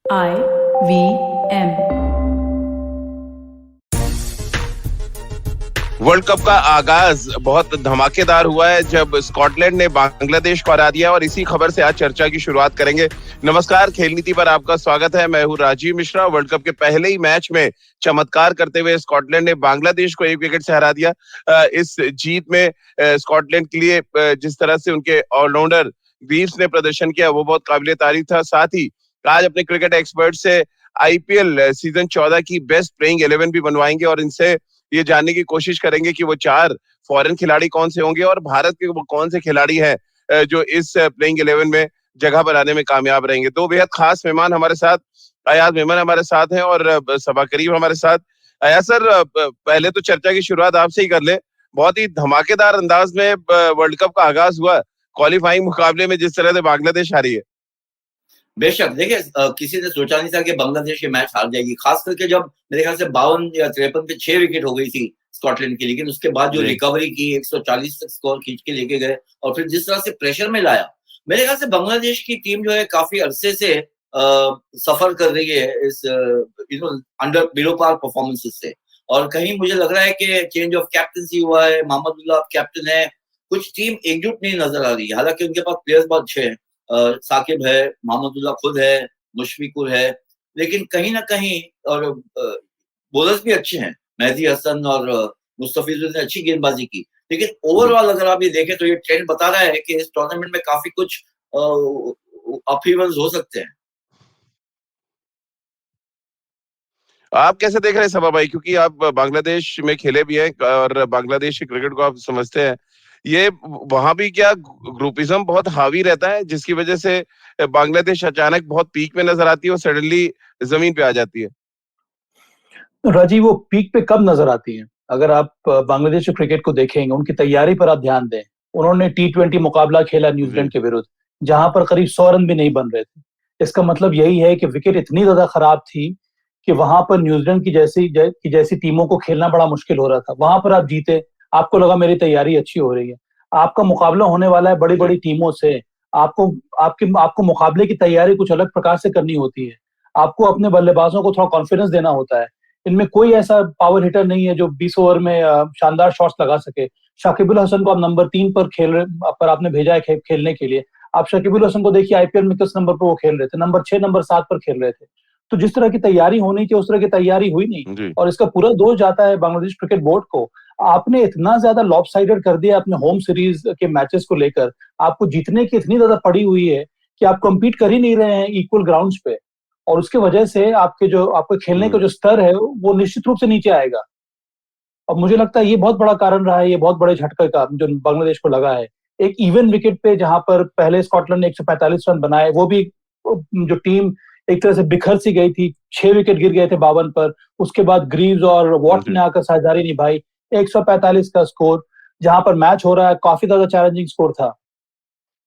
IVM। World cup का आगाज बहुत धमाकेदार हुआ है जब स्कॉटलैंड ने बांग्लादेश को हरा दिया और इसी खबर से आज चर्चा की शुरुआत करेंगे। नमस्कार, खेल नीति पर आपका स्वागत है। मैं हूं राजीव मिश्रा। वर्ल्ड कप के पहले ही मैच में चमत्कार करते हुए स्कॉटलैंड ने बांग्लादेश को 1 विकेट से हरा दिया। इस जीत में स्कॉटलैंड के लिए जिस तरह से उनके ऑलराउंडर ग्रीव्स ने प्रदर्शन किया वो बहुत काबिले तारीफ था। साथ ही आज अपने क्रिकेट एक्सपर्ट से आईपीएल सीजन 14 की बेस्ट प्लेइंग 11 भी बनवाएंगे और इनसे ये जानने की कोशिश करेंगे कि वो 4 फॉरेन खिलाड़ी कौन से होंगे और भारत के वो कौन से खिलाड़ी हैं जो इस प्लेइंग 11 में जगह बनाने में कामयाब रहेंगे। 2 बेहद खास मेहमान हमारे साथ, अयाज मेमन हमारे साथ हैं और सबा करीम हमारे साथ। अयाज सर, पहले तो चर्चा की शुरुआत आपसे ही कर ले। बहुत ही धमाकेदार अंदाज में वर्ल्ड कप का आगाज हुआ। क्वालिफाइंग मुकाबले में जिस तरह से बांग्लादेश हारी है। बेशक देखिए, किसी ने सोचा नहीं था कि बांग्लादेश ये मैच हार जाएगी, खास करके जब मेरे ख्याल से 52 या 53 पे 6 विकेट हो गई थी स्कॉटलैंड की। लेकिन उसके बाद जो रिकवरी की, 140 तक स्कोर खींच के लेके गए और फिर जिस तरह से प्रेशर में लाया, मेरे ख्याल से बांग्लादेश की टीम जो है काफी अरसे से सफर कर रही है इस अंडर बिलो पार परफॉर्मेंसेस से। और कहीं मुझे लग रहा है कि चेंज ऑफ कैप्टनसी हुआ है, मोहम्मदुल्लाह कैप्टन है, कुछ टीम एकजुट नहीं नजर आ रही है। हालांकि उनके पास प्लेयर्स बहुत अच्छे हैं, साकिब है, मोहम्मदुल्लाह खुद है, मुशफिकुर है, लेकिन कहीं ना कहीं और बॉलर्स भी अच्छे हैं। मेहदी हसन और मुस्तफिजुल ने अच्छी गेंदबाजी की। लेकिन ओवरऑल अगर आप ये देखें तो ये ट्रेंड बता रहा है कि इस टूर्नामेंट में काफी कुछ अपहीवल्स हो सकते हैं। आप कैसे देख रहे हैं सबा भाई, क्योंकि आप बांग्लादेश में खेले भी हैं और बांग्लादेश के क्रिकेट को आप समझते हैं। ये वहां भी क्या ग्रुपिज्म बहुत हावी रहता है जिसकी वजह से बांग्लादेश अचानक बहुत पीक में नजर आती है और सडनली जमीन पे आ जाती है। राजीव, वो पीक पे कब नजर आती है? अगर आप बांग्लादेश क्रिकेट को देखेंगे, उनकी तैयारी पर आप ध्यान दें। उन्होंने T20 मुकाबला खेला न्यूजीलैंड के विरुद्ध, जहां पर करीब 100 रन भी नहीं बन रहे थे। इसका मतलब यही है कि विकेट इतनी ज्यादा खराब थी कि वहां पर न्यूजीलैंड की जैसी टीमों को खेलना बड़ा मुश्किल हो रहा था। वहां पर आप जीते, आपको लगा मेरी तैयारी अच्छी हो रही है। आपका मुकाबला होने वाला है बड़ी बड़ी टीमों से। आपको आपको मुकाबले की तैयारी कुछ अलग प्रकार से करनी होती है। आपको अपने बल्लेबाजों को थोड़ा कॉन्फिडेंस देना होता है। इनमें कोई ऐसा पावर हिटर नहीं है जो 20 ओवर में शानदार शॉट्स लगा सके। शाकिबुल हसन को आप नंबर 3 पर आपने भेजा है खेलने के लिए। आप शाकिबुल हसन को देखिए, आईपीएल में किस नंबर पर वो खेल रहे थे, नंबर 6 नंबर 7 पर खेल रहे थे। तो जिस तरह की तैयारी होनी थी उस तरह की तैयारी हुई नहीं, और इसका पूरा दोष जाता है बांग्लादेश क्रिकेट बोर्ड को। आपने इतना ज्यादा लॉपसाइडेड कर दिया अपने होम सीरीज के मैचेस को लेकर। आपको जीतने की इतनी ज्यादा पड़ी हुई है कि आप कम्पीट कर ही नहीं रहे हैं इक्वल ग्राउंड्स पे, और उसके वजह से आपके खेलने का जो स्तर है वो निश्चित रूप से नीचे आएगा। और मुझे लगता है ये बहुत बड़ा कारण रहा है, ये बहुत बड़े झटके का जो बांग्लादेश को लगा है। एक इवन विकेट पे जहां पर पहले स्कॉटलैंड ने 145 रन बनाए, वो भी जो टीम एक तरह से बिखर सी गई थी। 6 विकेट गिर गए थे 52 पर। उसके बाद ग्रीव्स और वॉट ने आकर साझेदारी निभाई। 145 का स्कोर, जहां पर मैच हो रहा है, काफी ज्यादा चैलेंजिंग स्कोर था।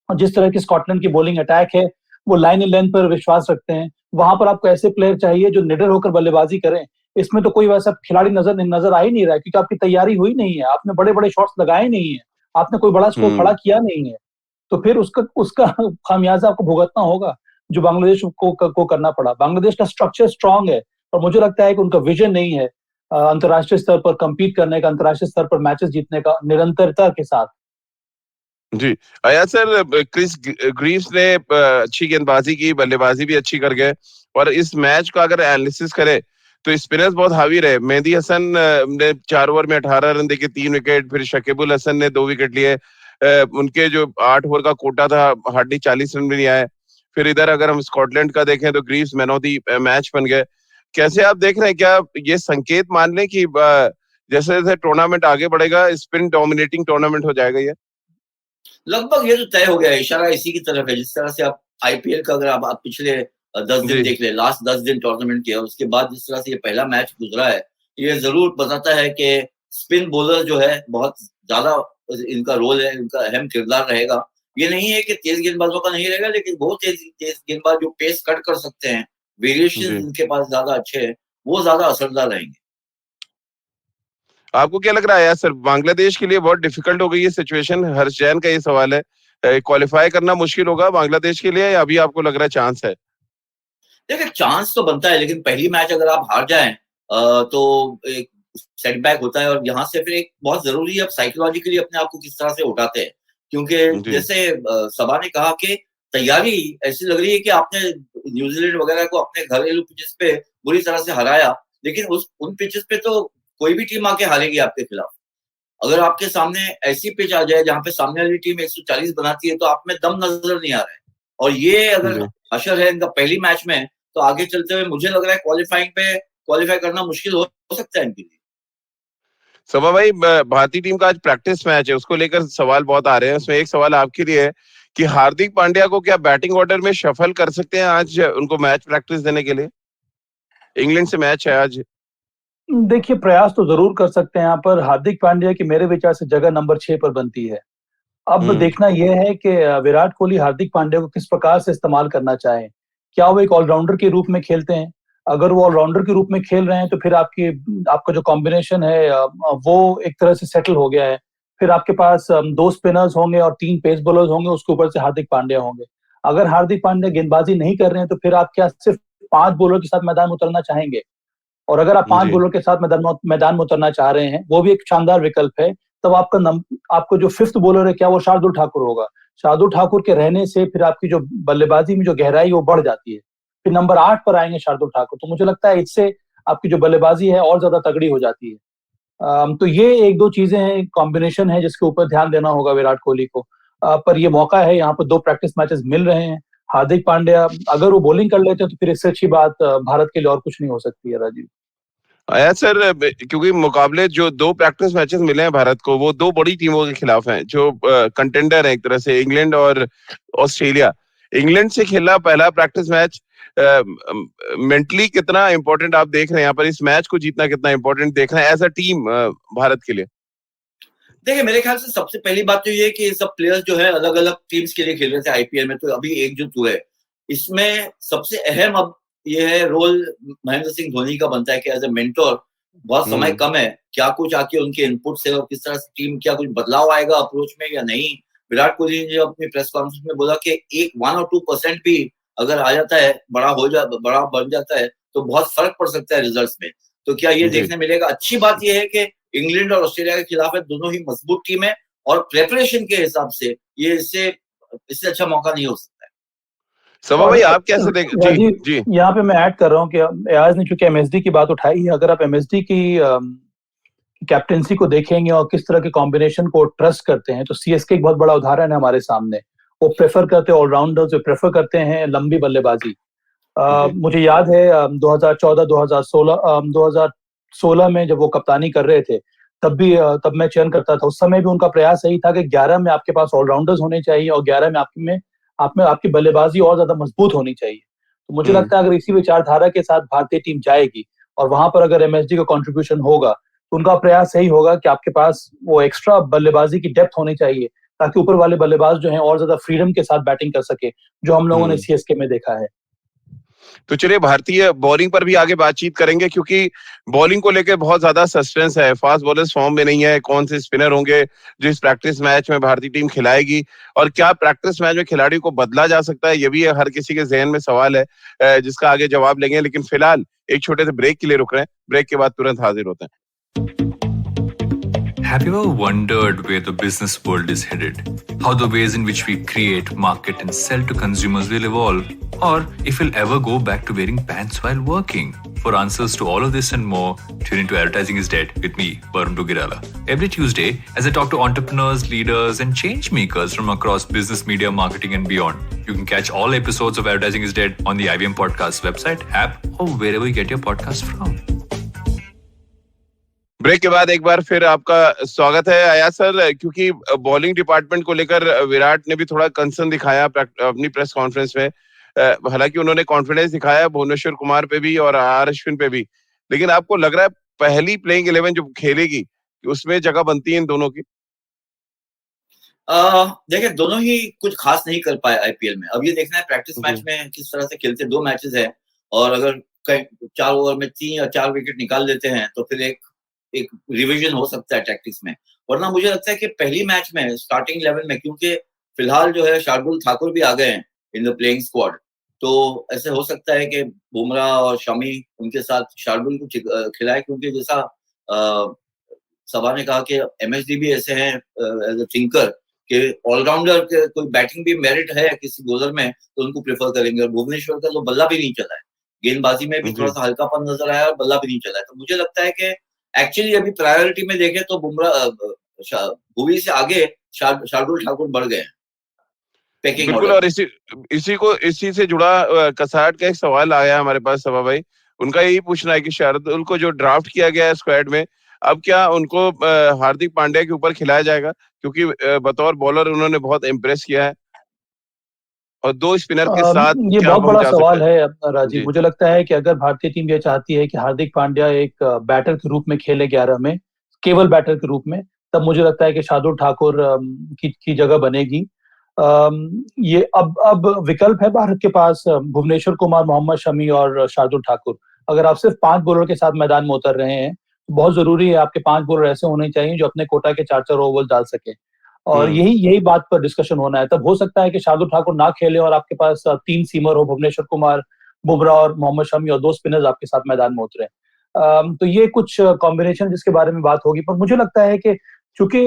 और जिस तरह की स्कॉटलैंड की बॉलिंग अटैक है, वो लाइन इन लेंथ पर विश्वास रखते हैं। वहां पर आपको ऐसे प्लेयर चाहिए जो निडर होकर बल्लेबाजी करें। इसमें तो कोई वैसा खिलाड़ी नजर आ ही नहीं रहा है, क्योंकि आपकी तैयारी हुई नहीं है। आपने बड़े बड़े शॉट्स लगाए नहीं है, आपने कोई बड़ा स्कोर खड़ा किया नहीं है। तो फिर उसका उसका खामियाजा आपको भुगतना होगा, जो बांग्लादेश को करना पड़ा। बांग्लादेश का स्ट्रक्चर स्ट्रांग है, और मुझे लगता है कि उनका विजन नहीं है अंतर्राष्ट्रीय स्तर पर compete करने का, अंतर्राष्ट्रीय स्तर पर मैचेस जीतने का निरंतरता के साथ। जी, अयाज सर, क्रिस ग्रीव्स ने अच्छी गेंदबाजी की, बल्लेबाजी भी अच्छी कर गए और इस मैच का अगर एनालिसिस करें तो स्पिनर्स बहुत हावी रहे। मेहदी हसन ने 4 ओवर में 18 रन देके 3 विकेट, फिर शकीबुल हसन ने 2 विकेट लिए। उनके जो 8 ओवर का कोटा था, हार्डली 40 रन भी नहीं आए। फिर इधर अगर हम स्कॉटलैंड का देखें तो Greaves man of the match बन गए। कैसे आप देख रहे हैं, क्या ये संकेत मान लें कि जैसे जैसे टूर्नामेंट आगे बढ़ेगा स्पिन डोमिनेटिंग टूर्नामेंट हो जाएगा ये? लगभग ये तो तय हो गया है, इशारा इसी की तरफ है। जिस तरह से आप आईपीएल का अगर आप पिछले 10 दिन देख ले, लास्ट 10 दिन टूर्नामेंट के, और उसके बाद जिस तरह से ये पहला मैच गुजरा है, ये जरूर बताता है कि स्पिन बॉलर जो है बहुत ज्यादा इनका रोल है, इनका अहम किरदार रहेगा। ये नहीं है कि तेज गेंदबाजों का नहीं रहेगा, लेकिन बहुत तेज गेंदबाज जो पेस कट कर सकते हैं, वेरिएशन इनके पास ज्यादा अच्छे हैं, वो ज्यादा असरदार रहेंगे। आपको क्या लग रहा है यार सर, बांग्लादेश के लिए बहुत डिफिकल्ट हो गई है सिचुएशन? हर्ष जैन का ये सवाल है, क्वालिफाई करना मुश्किल होगा बांग्लादेश के लिए या अभी आपको लग रहा है चांस है? देखिए चांस तो बनता है, लेकिन पहली मैच अगर आप हार जाएं तो एक सेटबैक होता है, और यहाँ से फिर एक बहुत जरूरी है, आप साइकोलॉजिकली अपने आप को किस तरह से उठाते हैं। क्योंकि जी जैसे सबा ने कहा कि तैयारी ऐसी लग रही है कि आपने न्यूजीलैंड वगैरह को अपने घरेलू पिचेस पे बुरी तरह से हराया, लेकिन उन पिचेस पे तो कोई भी टीम आके हारेगी आपके खिलाफ। अगर आपके सामने ऐसी पिच आ जाए जहां पे सामने वाली टीम 140 बनाती है, तो आप में दम नजर नहीं आ रहा है। और ये अगर जी असर है इनका पहली मैच में, तो आगे चलते हुए मुझे लग रहा है क्वालिफाई करना मुश्किल हो सकता है इनके लिए। सभा भाई, भारतीय टीम का आज प्रैक्टिस मैच है, उसको लेकर सवाल बहुत आ रहे हैं। उसमें एक सवाल आपके लिए है कि हार्दिक पांड्या को क्या बैटिंग ऑर्डर में शफल कर सकते हैं आज उनको मैच प्रैक्टिस देने के लिए? इंग्लैंड से मैच है आज। देखिए, प्रयास तो जरूर कर सकते हैं यहाँ पर। हार्दिक पांड्या की मेरे विचार से जगह नंबर 6 पर बनती है। अब हम्म देखना यह है कि विराट कोहली हार्दिक पांड्या को किस प्रकार से इस्तेमाल करना चाहें। क्या वो एक ऑलराउंडर के रूप में खेलते हैं? अगर वो ऑलराउंडर के रूप में खेल रहे हैं तो फिर आपका जो कॉम्बिनेशन है वो एक तरह से सेटल हो गया है। फिर आपके पास 2 स्पिनर्स होंगे और 3 पेस बॉलर्स होंगे, उसके ऊपर से हार्दिक पांड्या होंगे। अगर हार्दिक पांड्या गेंदबाजी नहीं कर रहे हैं तो फिर आप क्या सिर्फ 5 बॉलर के साथ मैदान में उतरना चाहेंगे? और अगर आप 5 जी बॉलर के साथ मैदान में उतरना चाह रहे हैं, वो भी एक शानदार विकल्प है। तब आपको जो 5th बॉलर है, क्या वो शार्दुल ठाकुर होगा? शार्दुल ठाकुर के रहने से फिर आपकी जो बल्लेबाजी में जो गहराई वो बढ़ जाती है। फिर नंबर 8 पर आएंगे शार्दुल ठाकुर, तो मुझे लगता है इससे आपकी जो बल्लेबाजी है और ज्यादा तगड़ी हो जाती है। तो ये एक दो चीजें हैं, कॉम्बिनेशन है जिसके ऊपर ध्यान देना होगा विराट कोहली को। पर ये मौका है, यहाँ पर 2 प्रैक्टिस मैचेस मिल रहे हैं। हार्दिक पांड्या अगर वो बॉलिंग कर लेते हैं तो फिर इससे अच्छी बात भारत के लिए और कुछ नहीं हो सकती है, राजीव। आया सर, क्योंकि मुकाबले जो 2 प्रैक्टिस मैचेस मिले हैं भारत को, वो 2 बड़ी टीमों के खिलाफ हैं जो कंटेंडर है एक तरह से, इंग्लैंड और ऑस्ट्रेलिया। इंग्लैंड से खेला पहला प्रैक्टिस मैच मेंटली कितना इंपॉर्टेंट आप देख रहे हैं यहाँ पर? इस मैच को जीतना कितना इंपॉर्टेंट देख रहे हैं एज अ टीम भारत के लिए? देखिए मेरे ख्याल से सबसे पहली बात तो ये है कि ये सब प्लेयर्स जो है अलग अलग टीम्स के लिए खेल रहे थे आईपीएल में, तो अभी एकजुट हुए। इसमें सबसे अहम अब ये है रोल महेंद्र सिंह धोनी का बनता है कि एज ए मेंटोर, बहुत समय हम्म कम है, क्या कुछ आके उनके इनपुट से और किस तरह से टीम, क्या कुछ बदलाव आएगा अप्रोच में या नहीं। विराट कोहली ने जो अपनी प्रेस कॉन्फ्रेंस में बोला कि एक 1 और 2% भी अगर आ जाता है, बड़ा बन जाता है, तो बहुत फर्क पड़ सकता है रिजल्ट्स में। तो क्या ये जी देखने मिलेगा? अच्छी बात यह है कि इंग्लैंड और ऑस्ट्रेलिया के खिलाफ है, दोनों ही मजबूत टीम है, और प्रेपरेशन के हिसाब से ये इससे अच्छा मौका नहीं हो सकता है। सभा और भाई, आप कैसे देख? जी राजीव, जी यहाँ पे मैं ऐड कर रहा हूँ कि एयाज ने चूंकि एमएसडी की बात उठाई है, अगर आप एमएसडी की कैप्टेंसी को देखेंगे और किस तरह के कॉम्बिनेशन को ट्रस्ट करते हैं, तो सीएसके एक बहुत बड़ा उदाहरण है हमारे सामने। वो प्रेफर करते हैं ऑलराउंडर्स, जो प्रेफर करते हैं लंबी बल्लेबाजी। जी मुझे याद है 2014 2016 में जब वो कप्तानी कर रहे थे, तब मैं चयन करता था। उस समय भी उनका प्रयास यही था कि 11 में आपके पास ऑलराउंडर्स होने चाहिए और 11 में आपकी बल्लेबाजी और ज्यादा मजबूत होनी चाहिए। तो मुझे हम्म लगता है अगर इसी विचारधारा के साथ भारतीय टीम जाएगी और वहां पर अगर एमएसडी का कंट्रीब्यूशन होगा, तो उनका प्रयास यही होगा कि आपके पास वो एक्स्ट्रा बल्लेबाजी की डेप्थ होनी चाहिए, ताकि ऊपर वाले बल्लेबाज जो हैं और ज्यादा फ्रीडम के साथ बैटिंग कर सके, जो हम लोगों ने हम्म सीएसके में देखा है। तो चलिए, भारतीय बॉलिंग पर भी आगे बातचीत करेंगे, क्योंकि बॉलिंग को लेकर बहुत ज्यादा सस्पेंस है। फास्ट बॉलर्स फॉर्म में नहीं है, कौन से स्पिनर होंगे जो इस प्रैक्टिस मैच में भारतीय टीम खिलाएगी, और क्या प्रैक्टिस मैच में खिलाड़ी को बदला जा सकता है, ये भी हर किसी के जहन में सवाल है, जिसका आगे जवाब लेंगे। लेकिन फिलहाल एक छोटे से ब्रेक के लिए रुक रहे हैं, ब्रेक के बाद तुरंत हाजिर होते हैं। Have you ever wondered where the business world is headed? How the ways in which we create, market, and sell to consumers will evolve? Or if we'll ever go back to wearing pants while working? For answers to all of this and more, tune into Advertising is Dead with me, Varun Dugirala. Every Tuesday, as I talk to entrepreneurs, leaders, and change makers from across business, media, marketing, and beyond. You can catch all episodes of Advertising is Dead on the IVM Podcast website, app, or wherever you get your podcast from. Break के बाद एक बार फिर आपका स्वागत है आया sir. क्योंकि bowling department को लेकर विराट ने भी थोड़ा कंसर्न दिखाया अपनी प्रेस कॉन्फ्रेंस में। हालांकि उन्होंने कॉन्फिडेंस दिखाया भुवनेश्वर कुमार पे भी और आर अश्विन पे भी, लेकिन आपको लग रहा है पहली प्लेइंग 11 जो खेलेगी उसमें जगह बनती है इन दोनों की? देखिए दोनों ही कुछ खास नहीं कर पाए आईपीएल में। अब ये देखना है प्रैक्टिस जी मैच में किस तरह से खेलते। 2 मैचेस है, और अगर 4 ओवर में 3 या 4 विकेट निकाल देते हैं तो फिर एक रिवीजन हो सकता है टैक्टिक्स में। वरना मुझे लगता है कि पहली मैच में स्टार्टिंग 11 में, क्योंकि फिलहाल जो है शार्दुल ठाकुर भी आ गए हैं इन द प्लेइंग स्क्वाड, तो ऐसे हो सकता है कि बुमराह और शमी उनके साथ शार्दुल को खिलाए, क्योंकि जैसा सभा ने कहा कि एमएसडी भी ऐसे हैं एज अ थिंकर कि ऑलराउंडर के कोई बैटिंग भी मेरिट है किसी बॉलर में तो उनको प्रेफर करेंगे। और भुवनेश्वर का तो बल्ला भी नहीं चला है, गेंदबाजी में भी थोड़ा सा हल्कापन नजर आया और बल्ला भी नहीं चला है। तो मुझे लगता है कि एक्चुअली अभी प्रायोरिटी में देखें तो बुमराह भुवी से आगे शार्दुल ठाकुर बढ़ गए हैं पैकिंग बिल्कुल। ऑर्डर। और इसी से जुड़ा कसाट का एक सवाल आया हमारे पास सभा भाई। उनका यही पूछना है कि शार्दुल को जो ड्राफ्ट किया गया है स्क्वाड में, अब क्या उनको हार्दिक पांड्या के ऊपर खिलाया जाएगा, क्योंकि बतौर बॉलर उन्होंने बहुत इम्प्रेस किया है और 2 स्पिनर के साथ ये क्या बहुत हम बड़ा जा सकते सवाल हैं? है राजीव। जी मुझे लगता है कि अगर भारतीय टीम ये चाहती है कि हार्दिक पांड्या एक बैटर के रूप में खेले 11 में, केवल बैटर के रूप में, तब मुझे लगता है कि शार्दुल ठाकुर की जगह बनेगी। ये अब विकल्प है भारत के पास, भुवनेश्वर कुमार, मोहम्मद शमी और शार्दुल ठाकुर। अगर आप सिर्फ 5 बॉलर के साथ मैदान में उतर रहे हैं, बहुत जरूरी है आपके 5 बॉलर ऐसे होने चाहिए जो अपने कोटा के 4-4 ओवर डाल सके। और यही बात पर डिस्कशन होना है। तब हो सकता है कि शार्दुल ठाकुर ना खेले और आपके पास 3 सीमर हो, भुवनेश्वर कुमार, बुमराह और मोहम्मद शमी, और 2 स्पिनर्स आपके साथ मैदान में उतरे। तो ये कुछ कॉम्बिनेशन जिसके बारे में बात होगी। पर मुझे लगता है कि चूंकि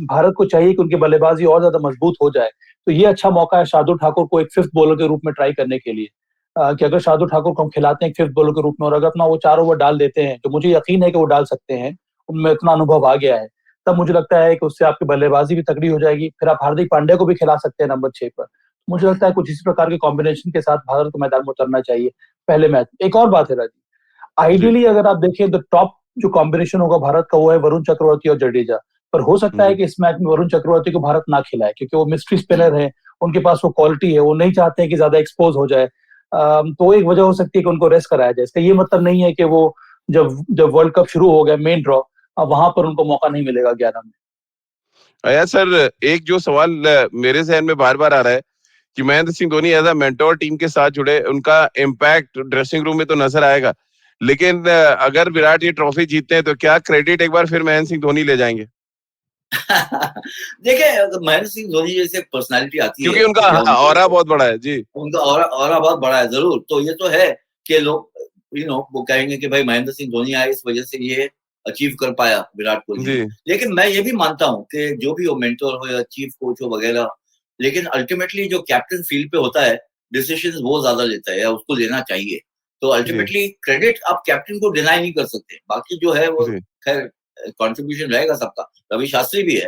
भारत को चाहिए कि उनकी बल्लेबाजी और ज्यादा मजबूत हो जाए, तो ये अच्छा मौका है शार्दुल ठाकुर को एक 5th बॉलर के रूप में ट्राई करने के लिए। कि अगर शार्दुल ठाकुर को हम खिलाते हैं 5th बॉलर के रूप में और अगर अपना वो 4 ओवर डाल देते हैं, तो मुझे यकीन है कि वो डाल सकते हैं, उनमें इतना अनुभव आ गया है, तब मुझे लगता है कि उससे आपकी बल्लेबाजी भी तगड़ी हो जाएगी। फिर आप हार्दिक पांड्या को भी खिला सकते हैं नंबर 6 पर। मुझे लगता है कुछ इसी प्रकार के कॉम्बिनेशन के साथ भारत को मैदान में उतरना चाहिए पहले मैच। एक और बात है राजीव, जी आइडियली अगर आप देखें तो टॉप जो कॉम्बिनेशन होगा भारत का वो है वरुण चक्रवर्ती और जडेजा। पर हो सकता है जी कि इस मैच में वरुण चक्रवर्ती को भारत ना खिलाए, क्योंकि वो मिस्ट्री स्पिनर है, उनके पास वो क्वालिटी है, वो नहीं चाहते हैं कि ज्यादा एक्सपोज हो जाए। तो एक वजह हो सकती है कि उनको रेस्ट कराया जाए। इसका ये मतलब नहीं है कि वो जब जब वर्ल्ड कप शुरू हो गया मेन ड्रॉ, वहां पर उनको मौका नहीं मिलेगा 11 में। अया सर, एक जो सवाल मेरे जहन में बार बार आ रहा है कि Mahendra Singh Dhoni as a mentor team के साथ जुड़े, उनका इम्पैक्ट ड्रेसिंग रूम में तो नजर आएगा, लेकिन अगर विराट ये ट्रॉफी जीतते हैं तो क्या क्रेडिट एक बार फिर महेंद्र सिंह धोनी ले जाएंगे? देखिए, महेंद्र सिंह धोनी जैसे पर्सनालिटी आती है क्योंकि उनका या ऑरा बहुत बड़ा है। जी उनका ऑरा बहुत बड़ा है जरूर। तो ये तो है कि लोग वो कहेंगे कि भाई महेंद्र सिंह धोनी आए इस वजह से ये अचीव कर पाया विराट कोहली ने। जी लेकिन मैं ये भी मानता हूँ कि जो भी हो, मेंटोर हो या चीफ कोच हो वगैरह, लेकिन अल्टीमेटली जो कैप्टन फील्ड पे होता है डिसीजन वो ज्यादा लेता है या उसको लेना चाहिए। तो जी अल्टीमेटली क्रेडिट आप कैप्टन को डिनाई नहीं कर सकते। बाकी जो है वो जी खैर कंट्रीब्यूशन रहेगा सबका। रवि शास्त्री भी है।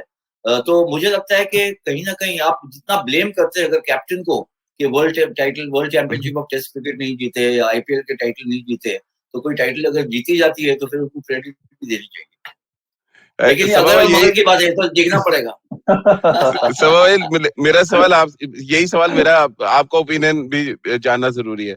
तो मुझे लगता है कि कहीं ना कहीं आप जितना ब्लेम करते हैं अगर कैप्टन को कि world championship of test cricket नहीं जीते या आईपीएल के टाइटल नहीं जीते, तो कोई टाइटल अगर जीती जाती है तो फिर उनको क्रेडिट भी देनी चाहिए। लेकिन ये सवाल अगर और यही मगर की बात है तो देखना पड़ेगा। सवाल मेरा सवाल आप यही सवाल मेरा आपका ओपिनियन भी जानना जरूरी है।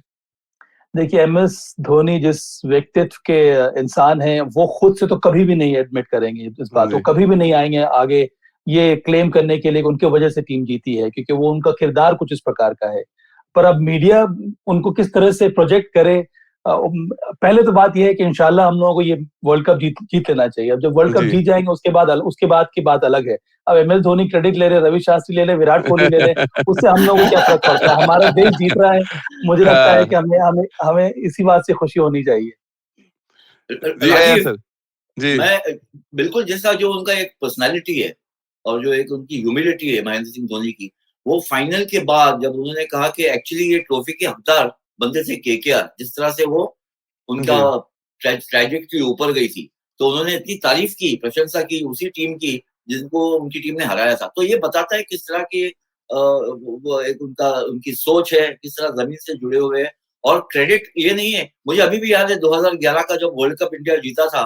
देखिए, MS धोनी जिस व्यक्तित्व के इंसान हैं, वो खुद से तो कभी भी नहीं एडमिट करेंगे इस बात को, जी कभी भी नहीं आएंगे आगे ये क्लेम करने के लिए कि उनकी वजह से टीम जीती है, क्योंकि वो उनका किरदार कुछ इस प्रकार का है। पर अब मीडिया उनको किस तरह से प्रोजेक्ट करे, पहले तो बात यह है कि इंशाल्लाह हम लोगों को ये वर्ल्ड कप जीत लेना चाहिए। अब जब वर्ल्ड कप जी जीत जाएंगे उसके बाद की बात अलग है। अब MS धोनी क्रेडिट ले रहे, रवि शास्त्री ले रहे, विराट कोहली ले रहे, उससे हम लोगों को क्या फर्क पड़ता है? हमारा देश जीत रहा है। मुझे लगता है कि हाँ हमें हमें हमें इसी बात से खुशी होनी चाहिए। जी आया राजीव, सर। जी मैं बिल्कुल जैसा जो उनका एक पर्सनालिटी है और जो एक उनकी ह्यूमिलिटी है महेंद्र सिंह धोनी की, वो फाइनल के बाद जब उन्होंने कहा कि एक्चुअली ये ट्रॉफी के हकदार बनते थे केकेआर, जिस तरह से वो उनका जी ट्रैजेक्टरी ऊपर गई थी, तो उन्होंने इतनी तारीफ की, प्रशंसा की उसी टीम की जिनको उनकी टीम ने हराया था। तो ये बताता है किस तरह की वो एक उनकी सोच है, किस तरह जमीन से जुड़े हुए हैं। और क्रेडिट ये नहीं है, मुझे अभी भी याद है 2011 का जब वर्ल्ड कप इंडिया जीता था,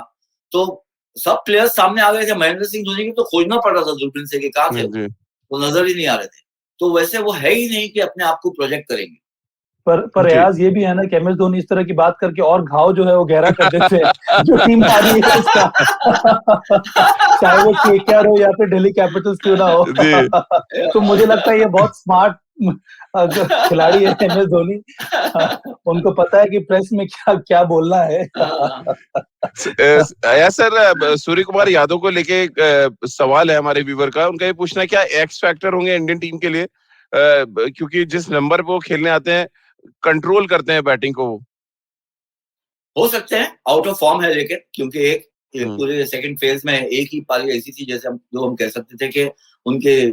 तो सब प्लेयर्स सामने आ गए थे, महेंद्र सिंह धोनी को तो खोजना पड़ रहा था दूरबीन से कि कहाँ थे जी वो नजर ही नहीं आ रहे थे। तो वैसे वो है ही नहीं कि अपने आप को प्रोजेक्ट करेंगे। पर जी रियाज ये भी है ना कि MS धोनी इस तरह की बात करके और घाव जो है वो गहरा कर देते हैं जो टीम हारी है उसका। चाहे वो KKR हो या फिर दिल्ली कैपिटल्स क्यों ना हो। जी तो मुझे लगता है ये बहुत स्मार्ट खिलाड़ी है MS धोनी। उनको पता है कि प्रेस में क्या क्या बोलना है। आया सर, सूर्य कुमार यादव को लेके एक सवाल है हमारे व्यूवर का। उनका ये पूछना है क्या एक्स फैक्टर होंगे इंडियन टीम के लिए, क्योंकि जिस नंबर पे वो खेलने आते हैं कंट्रोल करते हैं बैटिंग को वो। हो सकते हैं आउट ऑफ फॉर्म है, लेकिन क्योंकि एक पूरे सेकंड फेज में एक ही पारी ऐसी थी जैसे हम कह सकते थे कि उनके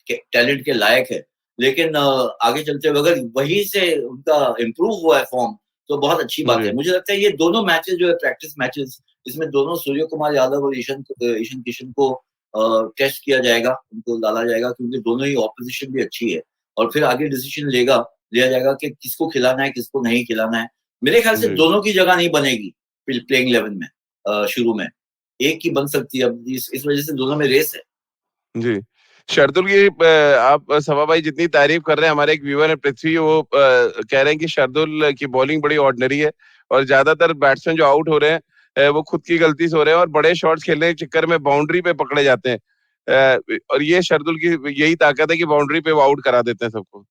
टैलेंट के लायक है, लेकिन आगे चलते हुए अगर वहीं से उनका इम्प्रूव हुआ है फॉर्म तो बहुत अच्छी बात है। मुझे लगता है ये दोनों मैचेस जो है प्रैक्टिस मैचेस, इसमें दोनों सूर्य कुमार यादव और ईशान किशन को टेस्ट किया जाएगा, उनको डाला जाएगा, क्योंकि दोनों ही ऑपोजिशन भी अच्छी है और फिर आगे डिसीजन लिया जाएगा कि किसको खिलाना है किसको नहीं खिलाना है। मेरे ख्याल से दोनों की जगह नहीं बनेगी प्लेइंग 11 में, शुरू में एक की बन सकती है, अब इस वजह से दोनों में रेस है। जी, शार्दुल की आप सभा भाई जितनी तारीफ कर रहे हैं, हमारे एक व्यूअर है पृथ्वी, वो कह रहे हैं कि शार्दुल की बॉलिंग बड़ी ऑर्डिनरी है और ज्यादातर बैट्समैन जो आउट हो रहे हैं वो खुद की गलती से हो रहे हैं और बड़े शॉट्स खेलने के चक्कर में बाउंड्री पे पकड़े जाते हैं, और ये शार्दुल की यही ताकत है कि बाउंड्री पे वो आउट करा देते हैं सबको।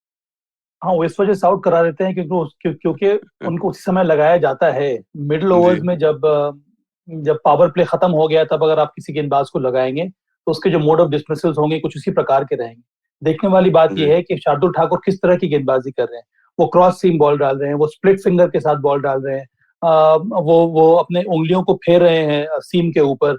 हाँ, वो इस वजह से आउट करा देते हैं क्योंकि उनको उसी समय लगाया जाता है मिडिल ओवर्स में, जब पावर प्ले खत्म हो गया तब अगर आप किसी गेंदबाज को लगाएंगे तो उसके जो मोड ऑफ डिस्मिसल्स होंगे कुछ उसी प्रकार के रहेंगे। देखने वाली बात यह है कि शार्दुल ठाकुर किस तरह की गेंदबाजी कर रहे हैं। वो क्रॉस सीम बॉल डाल रहे हैं, वो स्प्लिट फिंगर के साथ बॉल डाल रहे हैं, वो अपने उंगलियों को फेर रहे हैं सीम के ऊपर।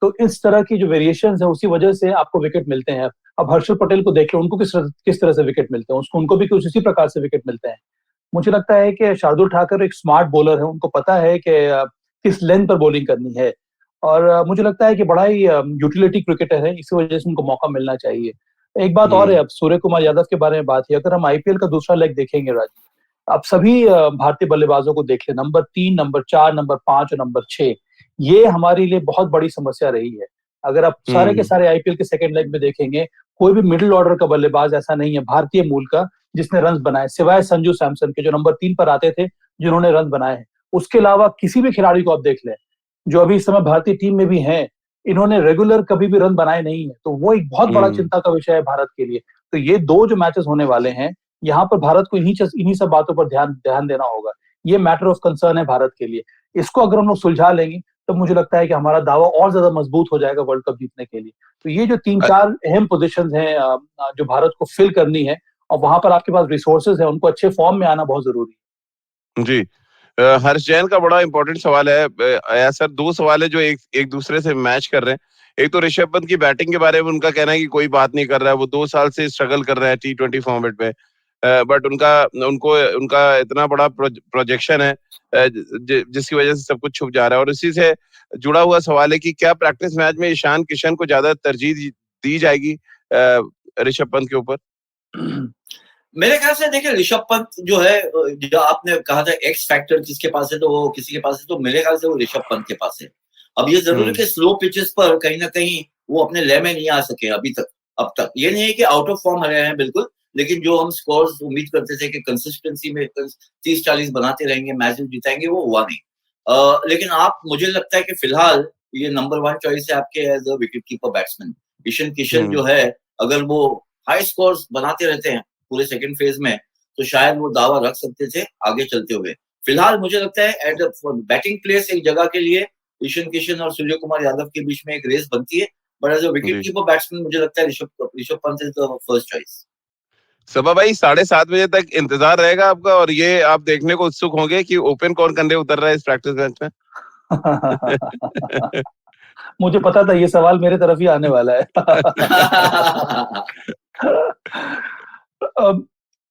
तो इस तरह की जो वेरिएशंस है उसी वजह से आपको विकेट मिलते हैं। अब हर्षल पटेल को देख लो, उनको किस तरह से विकेट मिलते हैं, उनको भी कुछ इसी प्रकार से विकेट मिलते हैं। मुझे लगता है कि शार्दुल ठाकुर एक स्मार्ट बॉलर है, उनको पता है कि किस लेंथ पर बॉलिंग करनी है और मुझे लगता है कि बड़ा ही यूटिलिटी क्रिकेटर है, इसी वजह से उनको मौका मिलना चाहिए। एक बात और है, अब सूर्य कुमार यादव के बारे में बात है, अगर हम आईपीएल का दूसरा लेग देखेंगे राजीव, अब सभी भारतीय बल्लेबाजों को देख ले, नंबर 3, नंबर 4, नंबर 5 और नंबर 6, ये हमारे लिए बहुत बड़ी समस्या रही है। अगर आप सारे के सारे आईपीएल के सेकंड लेग में देखेंगे, कोई भी मिडिल ऑर्डर का बल्लेबाज ऐसा नहीं है भारतीय मूल का जिसने रन बनाए, सिवाय संजू सैमसन के जो नंबर 3 पर आते थे जिन्होंने रन बनाए हैं। उसके अलावा किसी भी खिलाड़ी को आप देख लें जो अभी इस समय भारतीय टीम में भी हैं, इन्होंने रेगुलर कभी भी रन बनाए नहीं है, तो वो एक बहुत बड़ा चिंता का विषय है भारत के लिए। तो ये दो जो मैचेस होने वाले हैं, यहाँ पर भारत को इन्हीं सब बातों पर ध्यान देना होगा। ये मैटर ऑफ कंसर्न है भारत के लिए। इसको अगर हम लोग सुलझा लेंगे तो मुझे लगता है कि हमारा दावा और ज्यादा मजबूत हो जाएगा वर्ल्ड कप जीतने के लिए। तो ये जो 3-4 अहम पोजीशंस हैं जो भारत को फिल करनी है और वहां पर आपके पास रिसोर्सेज है, उनको अच्छे फॉर्म में आना बहुत जरूरी है। जी, हर्ष जैन का बड़ा इंपॉर्टेंट सवाल है सर। दो सवाल है जो एक दूसरे से मैच कर रहे हैं। एक तो ऋषभ पंत की बैटिंग के बारे में उनका कहना है कि कोई बात नहीं कर रहा है, वो 2 साल से स्ट्रगल कर रहे हैं T20 फॉर्मेट में, बट उनका इतना बड़ा प्रोजेक्शन है जिसकी वजह से सब कुछ छुप जा रहा है। और इसी से जुड़ा हुआ सवाल है कि क्या प्रैक्टिस मैच में ईशान किशन को ज्यादा तरजीह दी जाएगी ऋषभ पंत के ऊपर? मेरे ख्याल से देखिए, ऋषभ पंत जो है, जो आपने कहा था एक्स फैक्टर किसके पास है, तो वो किसी के पास है, तो मेरे ख्याल से वो ऋषभ पंत के पास है। अब ये जरूर है कि स्लो पिचेस पर कहीं ना कहीं वो अपने लय में नहीं आ सके अभी तक। अब तक ये नहीं है कि आउट ऑफ फॉर्म रहे हैं बिल्कुल, लेकिन जो हम स्कोर्स उम्मीद करते थे कि कंसिस्टेंसी में 30-40 बनाते रहेंगे, मैच जिताएंगे, वो हुआ नहीं। लेकिन मुझे लगता है कि फिलहाल ये नंबर 1 चॉइस है आपके as a wicket keeper batsman. Ishan Kishan जो है, अगर वो हाई स्कोर्स बनाते रहते हैं पूरे सेकंड फेज में, तो शायद वो दावा रख सकते थे आगे चलते हुए। फिलहाल मुझे लगता है एट बैटिंग प्लेस एक जगह के लिए ईशान किशन और सूर्य कुमार यादव के बीच में एक रेस बनती है, but as a wicket keeper batsman मुझे लगता है Rishabh Pant is the first choice. Saba भाई, 7:30 बजे तक इंतजार रहेगा आपका और ये आप देखने को उत्सुक होंगे कि ओपन कौन कंधे उतर रहा है इस प्रैक्टिस मैच में। मुझे पता था ये सवाल मेरे तरफ ही आने वाला है।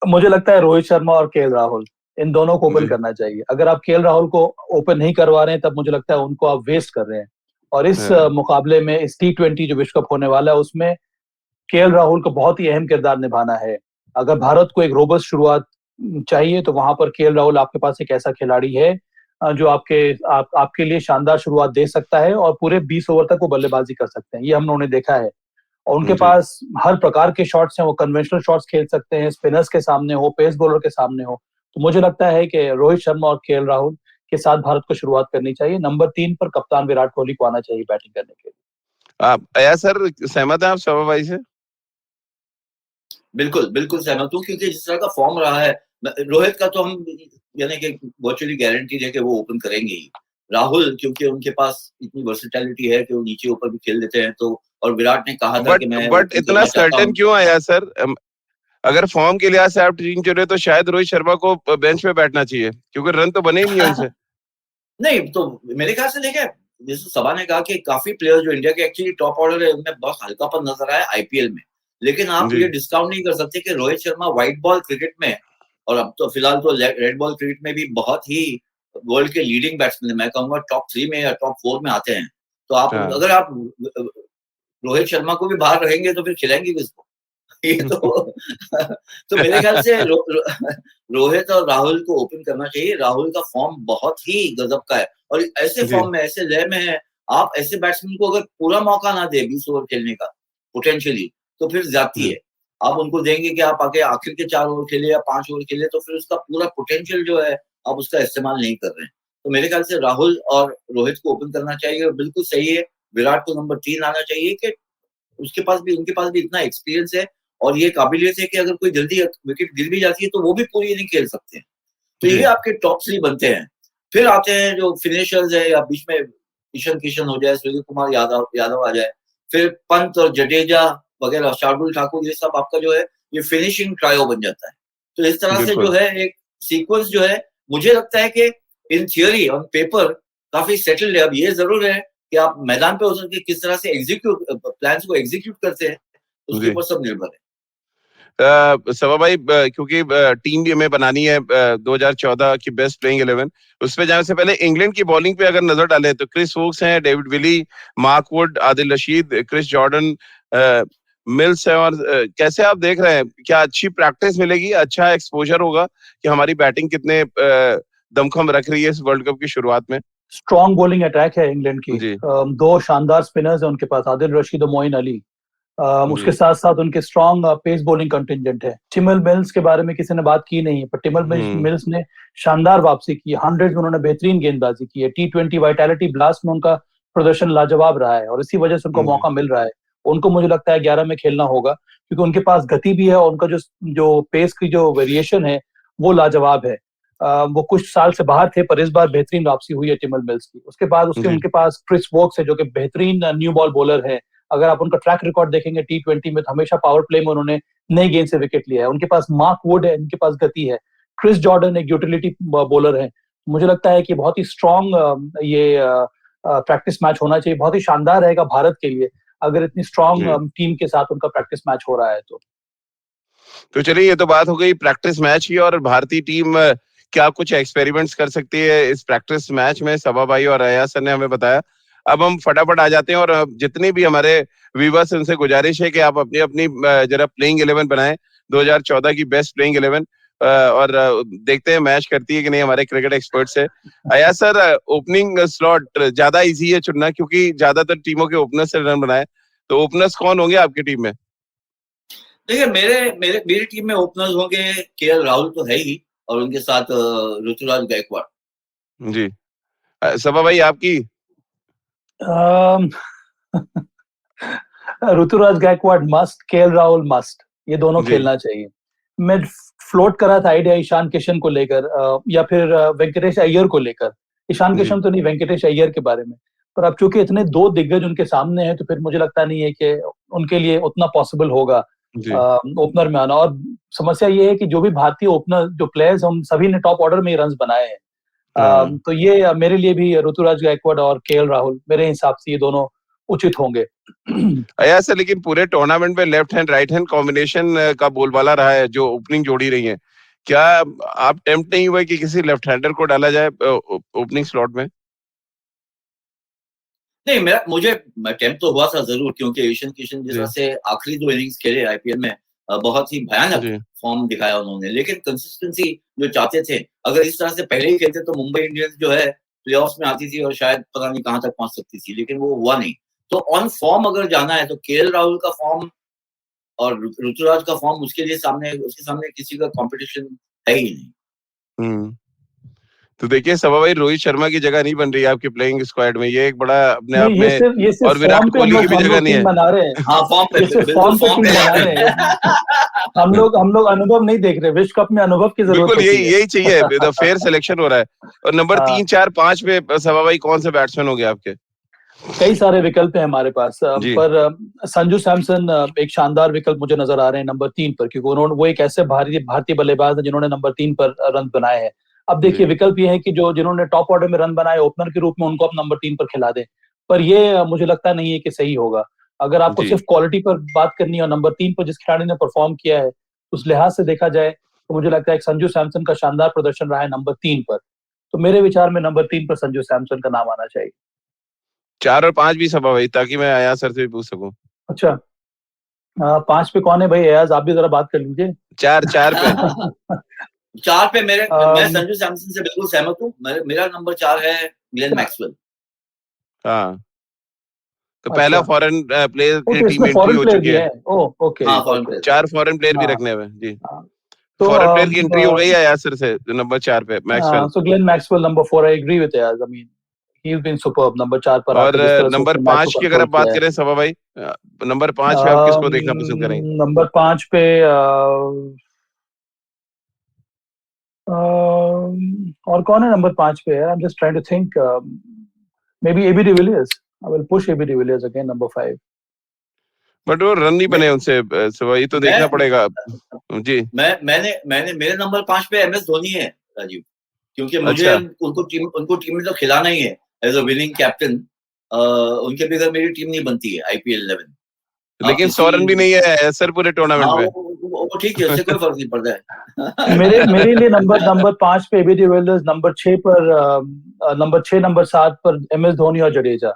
मुझे लगता है रोहित शर्मा और केएल राहुल, इन दोनों को ओपन करना चाहिए। अगर आप केएल राहुल को ओपन नहीं करवा रहे हैं तब मुझे लगता है उनको आप वेस्ट कर रहे हैं। और इस मुकाबले में, इस T20 जो विश्व कप होने वाला है, उसमें केएल राहुल को बहुत ही अहम किरदार निभाना है। अगर भारत को एक रोबस्ट शुरुआत चाहिए तो वहां पर केएल राहुल आपके पास एक ऐसा खिलाड़ी है जो आपके लिए शानदार शुरुआत दे सकता है और पूरे 20 ओवर तक वो बल्लेबाजी कर सकते हैं। ये हमने देखा है और उनके पास हर प्रकार के शॉट्स हैं। वो कन्वेंशनल शॉट्स खेल सकते हैं, स्पिनर्स के सामने हो, पेस बॉलर के सामने हो। तो मुझे लगता है कि रोहित शर्मा और केएल राहुल के साथ भारत को शुरुआत करनी चाहिए। नंबर 3 पर कप्तान विराट कोहली को आना चाहिए बैटिंग करने के लिए। आप सर सहमत हैं आप शोभा भाई से? बिल्कुल सहमत हूँ, क्योंकि जिस तरह का फॉर्म रहा है रोहित का, तो हम यानी कि वर्चुअली गारंटी है कि वो ओपन करेंगे ही। राहुल क्योंकि उनके पास इतनी वर्सेटैलिटी है कि वो नीचे ऊपर भी खेल लेते हैं, तो और विराट ने कहा था कि मैं बट इतना सर्टेन क्यों आया सर? अगर फॉर्म के लिहाज से आप टीम चुने तो शायद रोहित शर्मा को बेंच पे बैठना चाहिए, क्योंकि रन तो बने ही नहीं उनसे। नहीं तो मेरे ख्याल से देखे, जैसे सभा ने कहा कि काफी प्लेयर जो इंडिया के एक्चुअली टॉप ऑर्डर है उनमें बहुत हल्कापन नजर आया आईपीएल में, लेकिन आप जी। ये डिस्काउंट नहीं कर सकते कि Rohit Sharma white ball cricket में, और अब तो फिलहाल तो रेड बॉल क्रिकेट में भी बहुत ही वर्ल्ड के लीडिंग बैट्समैन, मैं कहूंगा टॉप 3 में या टॉप 4 में आते हैं। तो आप हाँ। अगर आप रोहित शर्मा को भी बाहर रहेंगे तो फिर खिलाएंगे किसको? ये तो मेरे ख्याल से रोहित और राहुल को ओपन करना चाहिए। राहुल का फॉर्म बहुत ही गजब का है, और ऐसे जी। फॉर्म में, ऐसे लय में है, आप ऐसे बैट्समैन को अगर पूरा मौका ना दे 20 ओवर खेलने का पोटेंशियली, तो फिर ज्यादती है। आप उनको देंगे कि आप आगे आखिर के 4 ओवर खेले या 5 ओवर खेले, तो फिर उसका पूरा पोटेंशियल जो है आप उसका इस्तेमाल नहीं कर रहे हैं। तो मेरे ख्याल से राहुल और रोहित को ओपन करना चाहिए, और बिल्कुल सही है, विराट को नंबर 3 आना चाहिए कि उनके पास भी इतना एक्सपीरियंस है और ये काबिलियत है कि अगर कोई जल्दी विकेट गिर भी जाती है तो वो भी पूरी नहीं खेल सकते हैं। तो ये आपके टॉप 3 बनते हैं। फिर आते हैं जो फिनिशर्स है, या बीच में ईशान किशन हो जाए, सूर्य कुमार यादव आ जाए, फिर पंत और जडेजा वगैरह, शार्दुल ठाकुर, ये सब आपका जो है ये फिनिशिंग ट्रायो बन जाता है। तो इस तरह से जो है एक सीक्वेंस जो है, मुझे लगता है कि इन थियोरी ऑन पेपर काफी सेटल्ड है। अब ये जरूर है कि आप मैदान पे उतर के किस तरह से प्लान्स को एग्जीक्यूट करते हैं, उसके ऊपर सब निर्भर है। सभा भाई, क्योंकि टीम भी हमें बनानी है 2014 की बेस्ट प्लेइंग 11, उसपे जाने से पहले इंग्लैंड की बॉलिंग पे अगर नजर डालें तो क्रिस वोक्स हैं, David Willey, Mark Wood, Adil Rashid, Chris Jordan, Mills है, और कैसे आप देख रहे हैं, क्या अच्छी प्रैक्टिस मिलेगी, अच्छा एक्सपोजर होगा कि हमारी बैटिंग कितने दमखम रख रही है इस वर्ल्ड कप की शुरुआत में? स्ट्रॉन्ग बॉलिंग अटैक है इंग्लैंड की। जी। 2 शानदार स्पिनर्स हैं उनके पास, आदिल रशीद और मोइन अली। उसके साथ साथ उनके स्ट्रॉन्ग पेस बॉलिंग कंटिंजेंट है। टिमल मिल्स के बारे में किसी ने बात की नहीं है, पर टिमल मिल्स ने शानदार वापसी की है। 100 में उन्होंने बेहतरीन गेंदबाजी की है। T20 वाइटैलिटी ब्लास्ट में उनका प्रदर्शन लाजवाब रहा है, और इसी वजह से उनको मौका मिल रहा है। उनको मुझे लगता है 11 में खेलना होगा, क्योंकि उनके पास गति भी है, और उनका जो पेस की जो वेरिएशन है वो लाजवाब है। वो कुछ साल से बाहर थे, पर इस बार बेहतरीन वापसी हुई है टिमल मिल्स की। उसके बाद उनके पास क्रिस वोक्स है, जो कि बेहतरीन न्यू बॉल बॉलर है। अगर आप उनका ट्रैक रिकॉर्ड देखेंगे T20 में, तो हमेशा पावर प्ले में उन्होंने नई गेंद से विकेट लिया है। उनके पास मार्क वुड है, उनके पास गति है। क्रिस जॉर्डन एक यूटिलिटी बॉलर है। मुझे लगता है कि बहुत ही स्ट्रॉन्ग ये प्रैक्टिस मैच होना चाहिए। बहुत ही शानदार रहेगा भारत के लिए अगर इतनी स्ट्रॉन्ग टीम के साथ उनका प्रैक्टिस मैच हो रहा है तो चलिए, ये तो बात हो गई प्रैक्टिस मैच की, और भारतीय टीम क्या कुछ एक्सपेरिमेंट्स कर सकती है इस प्रैक्टिस मैच में, सभा भाई और अयाज सर ने हमें बताया। अब हम फटाफट आ जाते हैं, और जितने भी हमारे व्यूअर्स उनसे गुजारिश है कि आप अपनी अपनी जरा प्लेइंग 11 बनाएं 2014 की बेस्ट प्लेइंग 11, और देखते हैं मैच करती है कि नहीं हमारे क्रिकेट एक्सपर्ट से। अयाज सर, ओपनिंग स्लॉट ज्यादा इजी है चुनना, क्योंकि ज्यादातर टीमों के ओपनर से रन बनाए, तो ओपनर्स कौन होंगे आपकी टीम में? देखिए, मेरी टीम में ओपनर्स होंगे, केएल राहुल तो है ही, और उनके साथ ऋतुराज गायकवाड़। जी। सभा भाई, आपकी? Ruturaj Gaikwad must, KL Rahul must, ये दोनों खेलना चाहिए। मैं फ्लोट करा था आइडिया ईशान किशन को लेकर, या फिर वेंकटेश अय्यर को लेकर। ईशान किशन तो नहीं, वेंकटेश अय्यर के बारे में। पर अब चूंकि इतने 2 दिग्गज उनके सामने हैं, तो फिर मुझे लगता नहीं है कि उनके लिए उतना पॉसिबल होगा ओपनर में आना। और समस्या ये है कि जो भी भारतीय ओपनर जो प्लेयर्स, हम सभी ने टॉप ऑर्डर में ही रन बनाए हैं। तो ये मेरे लिए भी ऋतुराज गायकवाड़ और केएल राहुल, मेरे हिसाब से ये दोनों उचित होंगे। अयाज सर, लेकिन पूरे टूर्नामेंट में left hand right hand combination का बोलबाला रहा है, जो ओपनिंग जोड़ी रही है। क्या आप टेम्प्ट नहीं हुए कि किसी लेफ्ट हैंडर को डाला जाए ओपनिंग स्लॉट में? नहीं, मैं टेम्प्ट तो हुआ था जरूर, क्योंकि ईशान किशन जिस तरह से आखिरी 2 इनिंग्स खेले आईपीएल में, बहुत ही भयानक फॉर्म दिखाया उन्होंने, लेकिन कंसिस्टेंसी जो चाहते थे, अगर इस तरह से पहले ही खेलते तो मुंबई इंडियंस जो है प्लेऑफ्स में आती थी, और शायद पता नहीं कहां तक पहुंच सकती थी, लेकिन वो हुआ नहीं। तो ऑन फॉर्म अगर जाना है तो केएल राहुल का फॉर्म और ऋतुराज का फॉर्म उसके सामने किसी का कंपटीशन है ही नहीं। तो देखिए सभा भाई, रोहित शर्मा की जगह नहीं बन रही है आपकी प्लेइंग स्क्वाड में, ये एक बड़ा अपने आप में, ये सिर्फ और विराट कोहली की भी जगह नहीं है। बना रहे हैं। हाँ, फॉर्म पे बिल्कुल फॉर्म पे बना रहे हैं। हम लोग अनुभव नहीं देख रहे। विश्व कप में अनुभव की जरूरत बिल्कुल, यही चाहिए। फेयर सिलेक्शन हो रहा है। और नंबर 3, 4, 5 पे सभा भाई कौन से बैट्समैन होंगे आपके? कई सारे विकल्प हैं हमारे पास, जी पर संजू सैमसन एक शानदार विकल्प मुझे नजर आ रहे हैं नंबर 3 पर, क्योंकि उन्होंने वो एक ऐसे भारतीय बल्लेबाज हैं जिन्होंने नंबर 3 पर रन बनाए हैं। अब जी देखिए, विकल्प ये है कि जो जिन्होंने टॉप ऑर्डर में रन बनाए ओपनर के रूप में, उनको आप नंबर 3 पर खिला दें, पर ये मुझे लगता नहीं है कि सही होगा। अगर आपको जी सिर्फ क्वालिटी पर बात करनी है और नंबर 3 पर जिस खिलाड़ी ने परफॉर्म किया है उस लिहाज से देखा जाए, तो मुझे लगता है कि संजू सैमसन का शानदार प्रदर्शन रहा है नंबर 3 पर। तो मेरे विचार में नंबर 3 पर संजू सैमसन का नाम आना चाहिए। 4 और 5 भी सभा भाई, ताकि मैं आया सर से भी पूछ सकूं। अच्छा, 5 पे कौन है भाई? एयाज, आप भी जरा बात कर लीजिए। 4 पे। 4 पे मैं अम, संजू सैमसन से बिल्कुल सहमत हूँ। मेरा नंबर 4 है ग्लेन मैक्सवेल। हाँ, तो पहला अच्छा, फॉरेन प्लेयर ओ की तो टीम इसमें एंट्री फॉरेन हो प्लेयर चुकी भी है। है। ओ, ओके हाँ, foreign okay. Player. 4 foreign player भी हाँ रखने हुए जी। हाँ। तो फॉरेन प्लेयर की एंट्री हो गई है यासर से, जो नंबर 4 पे Maxwell. So Glenn Maxwell number 4, I agree with Ayaz. I mean, he has been superb number 4 पर और आकर, जिस तरह से नंबर उसने मैच को 5 की अगर कंट्रोल आप बात किया है। करें सभा भाई, नंबर 5 पे आप किसको देखना पसंद करेंगे? नंबर 5 पे और कौन है नंबर 5 पे? I am just trying to think. Maybe AB de Villiers. I will push AB de Villiers again number 5। But वो रन नहीं मैं बने उनसे, सभा ये तो मैं देखना पड़ेगा जी। मैंने मेरे नंबर 5 पे MS धोनी है, राजीव। क्योंकि मुझे अच्छा, उनको टीम में तो खिलाना ही है एज अ विनिंग कैप्टन। उनके बगैर मेरी टीम नहीं बनती है IPL 11। आप लेकिन किसी 100 रन भी नहीं है सर पूरे हाँ, टूर्नामेंट में। वो ठीक है, उससे कोई फर्क नहीं पड़ता मेरे लिए है। नंबर 5 पे एबी डिविलियर्स, नंबर 6 पर नंबर 7 पर MS धोनी और जडेजा।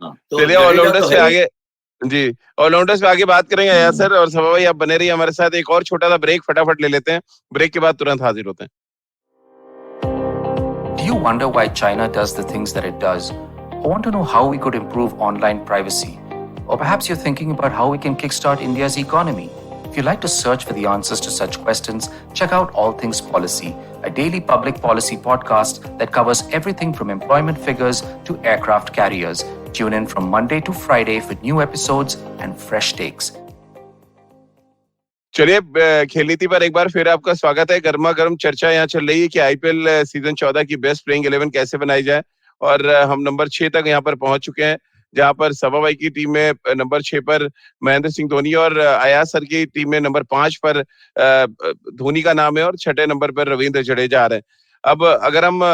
हाँ, तो चलिए जडेजा तो ऑलराउंडर्स पे है ही। आगे। जी, ऑलराउंडर्स पे आगे बात करेंगे यार सर, और सभा भाई आप बने रहिए हमारे साथ। एक और छोटा सा ब्रेक फटाफट ले लेते हैं, ब्रेक के बाद तुरंत हाजिर होते हैं। Do you wonder why China does the things that it does? Or want to know how we could improve online privacy? Or perhaps you're thinking about how we can kickstart India's economy? If you'd like to search for the answers to such questions, check out All Things Policy, a daily public policy podcast that covers everything from employment figures to aircraft carriers. Tune in from Monday to Friday for new episodes and fresh takes. चलिए, खेल नीति पर एक बार फिर आपका स्वागत है। गर्मा गर्म चर्चा यहाँ चल रही है कि IPL सीजन 14 की बेस्ट प्लेइंग 11 कैसे बनाई जाए, और हम नंबर 6 तक यहाँ पर पहुंच चुके हैं, जहां पर सभा भाई की टीम में नंबर 6 पर महेंद्र सिंह धोनी, और अयाज सर की टीम में नंबर 5 पर धोनी का नाम है, और 6ठे नंबर पर रविंद्र जडेजा आ रहे हैं। अब अगर हम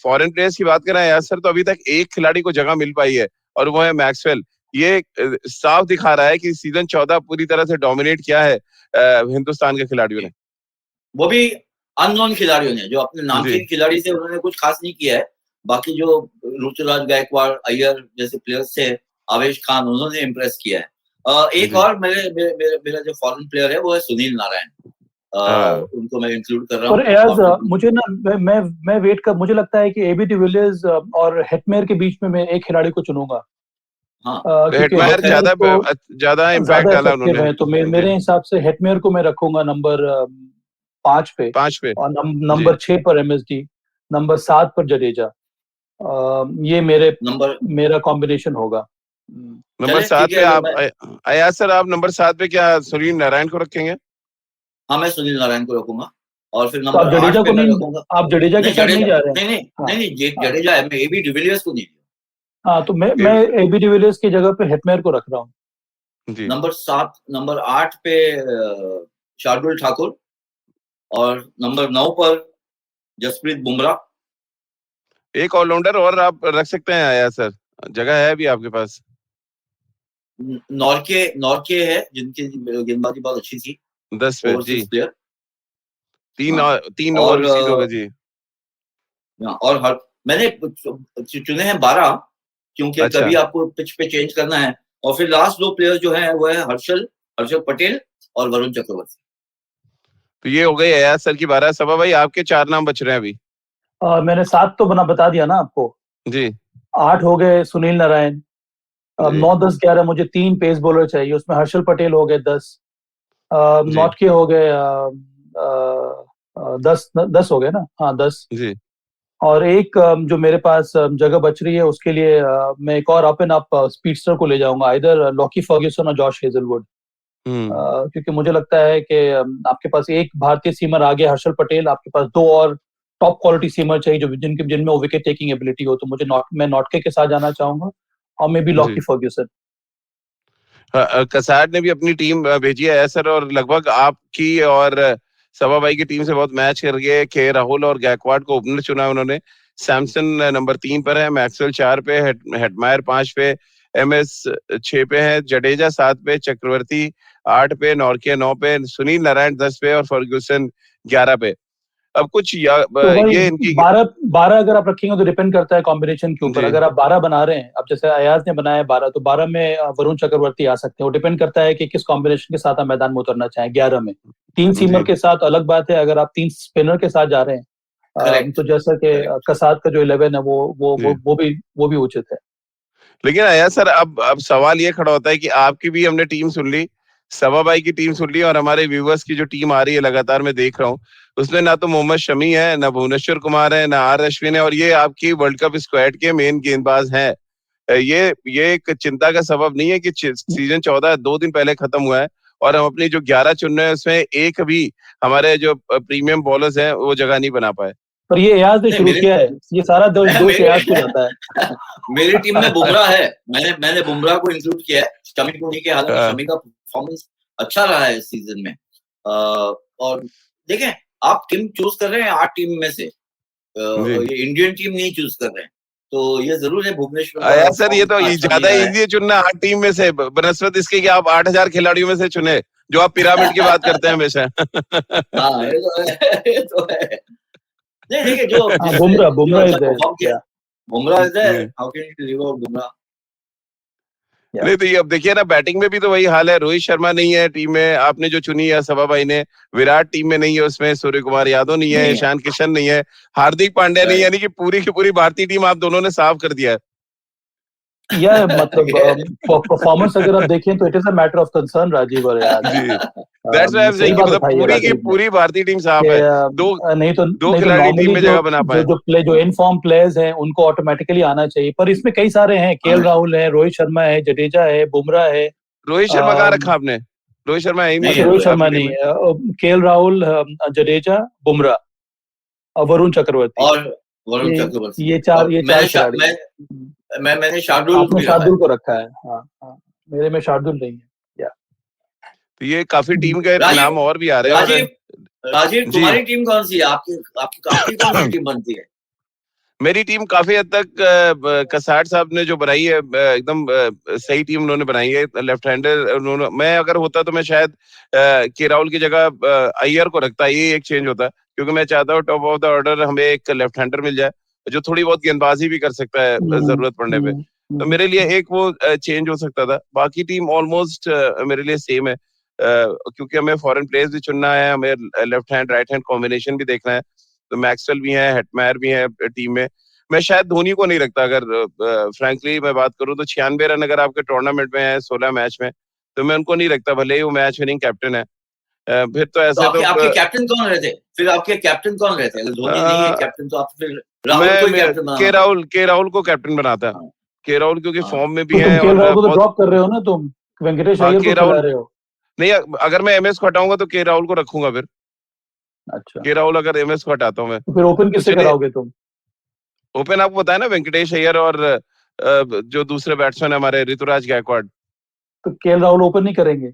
फॉरेन प्लेयर्स की बात करें अयाज सर, तो अभी तक एक खिलाड़ी को जगह मिल पाई है, और वो है मैक्सवेल। ये साफ दिखा रहा है कि सीजन 14 पूरी तरह से डोमिनेट किया है हिंदुस्तान के खिलाड़ियों ने। वो भी अननोन खिलाड़ियों ने, जो अपने जी नामचीन खिलाड़ी थे उन्होंने कुछ खास नहीं किया है। बाकी जो ऋतुराज गायकवाड़, अय्यर जैसे प्लेयर्स थे, आवेश खान, उन्होंने इम्प्रेस किया है। एक जी और मेरा जो फॉरेन प्लेयर है वो है सुनील नारायण। हाँ उनको मैं इंक्लूड कर रहा और हूँ। एज मुझे ना, मैं वेट कर, मुझे लगता है कि एबी डिविलियर्स और हेटमेयर के बीच में मैं एक खिलाड़ी को चुनूंगा। हाँ, क्योंकि हेटमायर हेटमेयर तो ज्यादा इम्पैक्ट ज्यादा डाला इफेक्टिव उन्होंने है, तो जी। मेरे हिसाब से हेटमेयर को मैं रखूंगा नंबर 5 पे। 5 पे और जी। नंबर 6 पर MSD, नंबर 7 पर जडेजा। ये नंबर मेरा कॉम्बिनेशन होगा। नंबर चले 7 ठीक है। पे आप अयाज सर, आप नंबर 7 पे क्या सुनील नारायण को रखेंगे? हाँ, मैं सुनील नारायण को रखूंगा। और फिर तो नंबर 8 पे मैं रखूंगा। आप जडेजा के नहीं, साथ नहीं जडेजा जा रहे हैं? नहीं नहीं हाँ नहीं नहीं, हाँ जडेजा है, मैं AB डिविलियर्स को नहीं। हाँ, तो मैं एबी डिविलियर्स की जगह पे हेटमेयर को रख रहा हूँ। जी नंबर 8 पे शार्दुल ठाकुर, और नंबर 9 पर जसप्रीत बुमराह। एक ऑलराउंडर और आप रख सकते हैं अयाज सर, जगह है अभी आपके पास। नॉर्के है, जिनकी गेंदबाजी बहुत अच्छी थी। 10 पे जी। Overseas player. तीन हाँ, तीन और ओवरसीज होगा जी। और मैंने चुने हैं 12, क्योंकि अच्छा, कभी आपको पिच पे चेंज करना है। और फिर लास्ट 2 प्लेयर जो हैं वो है हर्षल पटेल और वरुण चक्रवर्ती। तो ये हो गई अयाज सर की 12। सभा भाई आपके 4 नाम बच रहे हैं अभी। मैंने 7 तो बता दिया ना आपको। जी 8 हो गए सुनील नारायण। जी 9, 10, 11 मुझे 3 पेस बॉलर चाहिए, उसमें हर्षल पटेल हो गए 10। जी नॉट के हो गए 10 हो गए ना? हाँ, 10। जी और एक जो मेरे पास जगह बच रही है उसके लिए मैं एक और ओपन अप स्पीडस्टर को ले जाऊंगा, इधर लॉकी फर्ग्यूसन और जॉश हेजलवुड। हम्म क्योंकि मुझे लगता है कि आपके पास एक भारतीय सीमर आ गया हर्षल पटेल, आपके पास 2 और टॉप क्वालिटी सीमर चाहिए जो जिनमें वो विकेट टेकिंग एबिलिटी हो। तो मैं नॉटके के साथ जाना चाहूंगा। or maybe ji. Lockie Ferguson. Kasar ने भी अपनी टीम भेजी है सर, और लगभग आपकी और सभा भाई की टीम से बहुत मैच करके के राहुल और गायकवाड को ओपनर चुना उन्होंने। सैमसन नंबर 3 पर है, मैक्सवेल 4 पे, हेटमायर 5 पे, एमएस 6 पे है, जडेजा 7 पे, चक्रवर्ती 8 पे, नॉर्किया 9 पे, सुनील नारायण 10 पे और फर्ग्यूसन 11 पे। अब कुछ तो भाई ये इनकी 12 अगर आप रखेंगे तो डिपेंड करता है कॉम्बिनेशन के ऊपर। जी। अगर आप 12 बना रहे हैं, अब जैसे अयाज ने बनाया 12, तो 12 में वरुण चक्रवर्ती आ सकते हैं। वो डिपेंड करता है कि किस कॉम्बिनेशन के साथ आप मैदान में उतरना चाहें। 11 में 3 सीमर जी। के साथ अलग बात है, अगर आप 3 स्पिनर के साथ जा रहे हैं Correct. तो जैसा कि Correct. कसात का जो 11 है जी। वो भी उचित है। लेकिन आया सर, अब सवाल ये खड़ा होता है कि आपकी भी हमने टीम सुन ली, सभा भाई की टीम सुन ली, और हमारे व्यूवर्स की जो टीम आ रही है लगातार मैं देख रहा हूँ, उसमें ना तो मोहम्मद शमी है, ना भुवनेश्वर कुमार है, ना आर अश्विन है, और ये आपकी वर्ल्ड कप स्क्वाड के मेन गेंदबाज हैं। ये एक चिंता का सबब नहीं है कि सीजन 14 2 दिन पहले खत्म हुआ है और हम अपनी जो 11 चुन रहे हैं उसमें एक भी हमारे जो प्रीमियम बॉलर्स हैं वो जगह नहीं बना पाए। पर ये अयाज ने नहीं, शुरू किया है, ये सारा दोष अयाज को जाता है। मेरी टीम में बुमराह है, मैंने बुमराह को इंक्लूड किया है, शमी को नहीं किया। हालांकि शमी का परफॉर्मेंस अच्छा रहा है इस सीजन में। और देखें, आप टीम चूज कर रहे हैं 8 टीम में से, ये इंडियन टीम नहीं चूज कर रहे हैं, तो ये जरूर है भुवनेश्वर आया सर, ये तो अच्छा ज्यादा नहीं रहा है। इजी है चुनना 8 टीम में से, बनस्पत इसके कि आप 8000 खिलाड़ियों में से चुने, जो आप पिरामिड की बात करते हैं हमेशा। हाँ, ये तो है, ये तो है। नहीं, देखिए जो बुमराह अच्छा is there, परफॉर्म किया, yeah. बुमराह इज देयर, जी। How can you leave out Bumrah? Yeah. नहीं तो ये अब देखिए ना, बैटिंग में भी तो वही हाल है। रोहित शर्मा नहीं है टीम में, आपने जो चुनी है सभा भाई ने। विराट टीम में नहीं है, उसमें सूर्य कुमार यादव नहीं है, नहीं है। ईशान किशन नहीं है, हार्दिक पांड्या नहीं है, यानी कि पूरी की पूरी भारतीय टीम आप दोनों ने साफ कर दिया है। या मतलब परफॉर्मेंस अगर आप देखें तो it is a matter of concern, Rajiv और यार। जी, दैट्स व्हाई आई एम सही सेइंग कि बात मतलब बताइए पूरी की राजीव ने पूरी भारतीय टीम साफ है। दो नहीं तो खिलाड़ी टीम नॉर्मली में जगह बना पाए। जो इनफॉर्म प्लेयर्स हैं उनको ऑटोमेटिकली आना चाहिए, पर इसमें कई सारे हैं। केएल राहुल है, रोहित शर्मा है, जडेजा है, बुमराह है। रोहित शर्मा कहाँ रखा आपने? रोहित शर्मा है ही नहीं नहीं है रोहित शर्मा आपकी टीम नहीं में। है, केएल राहुल, जडेजा, बुमराह और वरुण चक्रवर्ती। और वरुण चक्रवर्ती ये चार मैंने खिलाड़ी हैं। मैंने शार्दुल आपने भी रखा है। शार्दुल को रखा है। हाँ हाँ, मेरे में शार्दुल नहीं है। तो ये काफी टीम के नाम और भी आ रहे हैं। राजीव, जी। तुम्हारी टीम कौन सी है? आपकी कौन सी टीम बनती है? मेरी टीम काफी हद तक कसाट साहब ने जो बनाई है, एकदम सही टीम उन्होंने बनाई है। लेफ्ट हैंडर उन्होंने, मैं अगर होता तो मैं शायद के राहुल की जगह अय्यर को रखता, ये एक चेंज होता, क्योंकि मैं चाहता हूँ टॉप ऑफ द ऑर्डर हमें एक लेफ्ट हैंडर मिल जाए जो थोड़ी बहुत गेंदबाजी भी कर सकता है जरूरत पड़ने पे। तो मेरे लिए एक वो चेंज हो सकता था। बाकी टीम ऑलमोस्ट मेरे लिए सेम है, क्योंकि हमें फॉरेन प्लेयर्स भी चुनना है, हमें left hand right hand combination भी देखना है। तो मैक्सवेल भी है, हेटमायर भी है टीम में। मैं शायद धोनी को नहीं रखता, अगर फ्रैंकली मैं बात करूं तो 96 रन अगर आपके टूर्नामेंट में है 16 मैच में, तो मैं उनको नहीं रखता, भले ही वो मैच विनिंग कैप्टन है। फिर तो ऐसे तो आपके कैप्टन कौन रहते? फिर आपके कैप्टन कौन रहते? अगर धोनी नहीं है कैप्टन तो आप फिर राहुल को ही कैप्टन बनाना। के राहुल को कैप्टन बनाता है। के राहुल क्योंकि फॉर्म में भी तो तुम है केएल और राहुल को तो बहुत। ड्रॉप कर रहे हो ना, तुम वेंकटेश हाँ, अय्यर के को खिला राहुल रहे हो। नहीं, अगर मैं एमएस को हटाऊंगा तो के राहुल को रखूंगा फिर। अच्छा, के राहुल अगर एमएस को हटाता हूं मैं तो फिर ओपन किससे चलिए, कराओगे तुम? ओपन आपको बताया ना, वेंकटेश अय्यर और जो दूसरे बैट्समैन है हमारे, ऋतुराज गायकवाड। तो केएल राहुल ओपन नहीं करेंगे?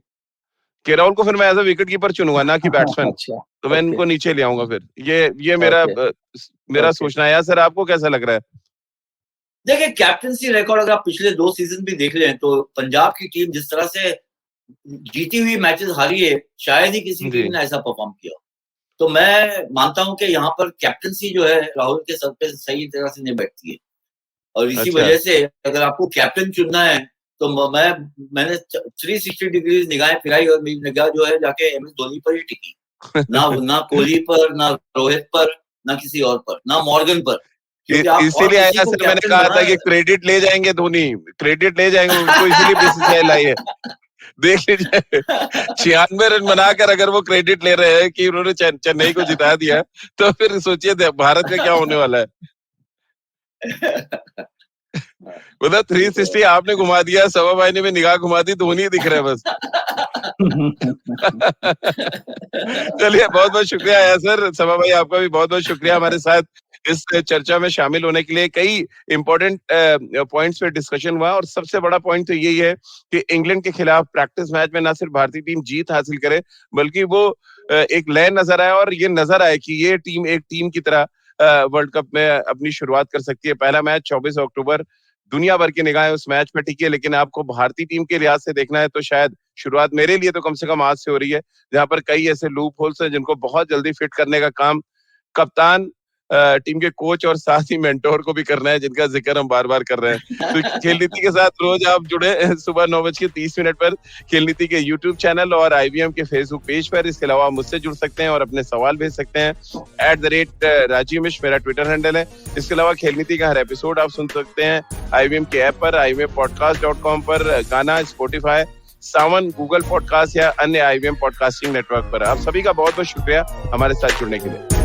के राहुल को फिर मैं एज अ विकेट कीपर चुनूंगा, ना कि बैट्समैन। अच्छा, तो मैं इनको नीचे ले आऊंगा फिर। ये मेरा ओके। सोचना है। सर आपको कैसा लग रहा है? देखिए, कैप्टनसी रिकॉर्ड अगर आप पिछले 2 सीजन भी देख लें तो पंजाब की टीम जिस तरह से जीती हुई मैचेस हारी है, शायद ही किसी टीम ने ऐसा परफॉर्म किया। तो मैं मानता हूं कि यहाँ पर कैप्टनसी जो है राहुल के सर पे सही तरह से नहीं बैठती है, और इसी वजह से अगर आपको कैप्टन चुनना है तो मैंने 360 डिग्री निगाहें फिराई और मेरी निगाह जो है जाके एमएस धोनी पर ही टिकी। ना कोहली पर, ना रोहित पर, ना किसी और पर, ना मॉर्गन पर। इसीलिए आया सर, मैंने कहा था कि क्रेडिट ले जाएंगे धोनी, क्रेडिट ले जाएंगे उनको, इसीलिए बीसीसीआई लाई है। देख लीजिए 96 रन बनाकर अगर वो क्रेडिट ले रहे हैं कि उन्होंने चेन्नई को जिता दिया, तो फिर सोचिए भारत में क्या होने वाला है। मतलब 360 आपने घुमा दिया, सवा भाई ने भी निगाह घुमा दी, धोनी दिख रहा है बस। चलिए, बहुत बहुत शुक्रिया आया सर। सभा भाई आपका भी बहुत बहुत शुक्रिया हमारे साथ इस चर्चा में शामिल होने के लिए। कई इंपॉर्टेंट पॉइंट्स पे डिस्कशन हुआ और सबसे बड़ा पॉइंट तो यही है कि इंग्लैंड के खिलाफ प्रैक्टिस मैच में ना सिर्फ भारतीय टीम जीत हासिल करे, बल्कि वो एक लय नजर आए और ये नजर आए कि ये टीम एक टीम की तरह वर्ल्ड कप में अपनी शुरुआत कर सकती है। पहला मैच 24 अक्टूबर, दुनिया भर की निगाहें उस मैच पे टिकी है, लेकिन आपको भारतीय टीम के लिहाज से देखना है तो शायद शुरुआत मेरे लिए तो कम से कम आज से हो रही है, जहां पर कई ऐसे लूप होल्स हैं जिनको बहुत जल्दी फिट करने का काम कप्तान, टीम के कोच और साथ ही मेंटोर को भी करना है, जिनका जिक्र हम बार बार कर रहे हैं। तो खेल नीति के साथ रोज आप जुड़े सुबह 9:30 पर खेल नीति के यूट्यूब चैनल और IVM के फेसबुक पेज पर। इसके अलावा मुझसे जुड़ सकते हैं और अपने सवाल भेज सकते हैं। @राजीव मिश्र मेरा ट्विटर हैंडल है। इसके अलावा खेल नीति का हर एपिसोड आप सुन सकते हैं IVM के ऐप पर, IVMpodcast.com पर, गाना, स्पॉटिफाई, सावन, गूगल पॉडकास्ट या अन्य IVM पॉडकास्टिंग नेटवर्क पर। आप सभी का बहुत बहुत शुक्रिया हमारे साथ जुड़ने के लिए।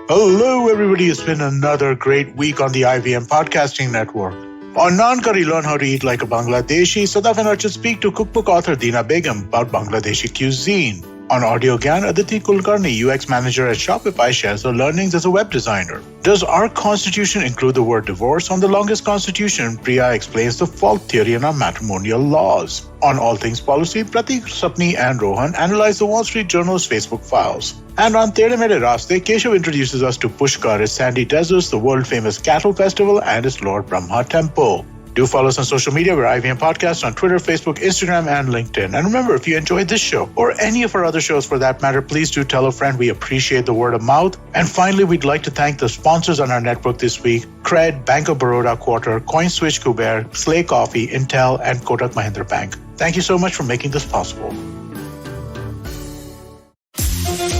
Hello, everybody. It's been another great week on the IVM Podcasting Network. On Naan Kari, learn how to eat like a Bangladeshi. Sadaf and Archit speak to cookbook author Deena Begum about Bangladeshi cuisine. On Audio Gyan, Aditi Kulkarni, UX manager at Shopify, shares her learnings as a web designer. Does our constitution include the word divorce? On the longest constitution, Priya explains the fault theory in our matrimonial laws. On All Things Policy, Pratik, Sapni and Rohan analyze the Wall Street Journal's Facebook files. And on Tere Mere Raste, Keshav introduces us to Pushkar, its sandy deserts, the world-famous cattle festival, and its Lord Brahma temple. Do follow us on social media. We're IVM Podcast on Twitter, Facebook, Instagram, and LinkedIn. And remember, if you enjoyed this show or any of our other shows for that matter, please do tell a friend. We appreciate the word of mouth. And finally, we'd like to thank the sponsors on our network this week: Cred, Bank of Baroda Quarter, CoinSwitch Kuber, Slay Coffee, Intel, and Kotak Mahindra Bank. Thank you so much for making this possible.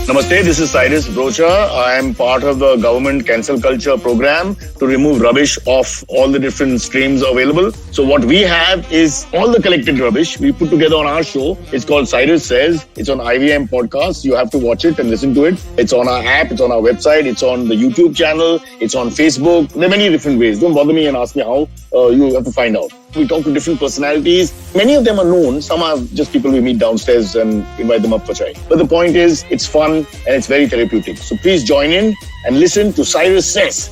Namaste, this is Cyrus Brocha. I am part of the government cancel culture program to remove rubbish off all the different streams available. So what we have is all the collected rubbish we put together on our show. It's called Cyrus Says. It's on IVM Podcast. You have to watch it and listen to it. It's on our app. It's on our website. It's on the YouTube channel. It's on Facebook. There are many different ways. Don't bother me and ask me how. You have to find out. We talk to different personalities. Many of them are known. Some are just people we meet downstairs and invite them up for chai. But the point is, it's fun and it's very therapeutic. So please join in and listen to Cyrus Says.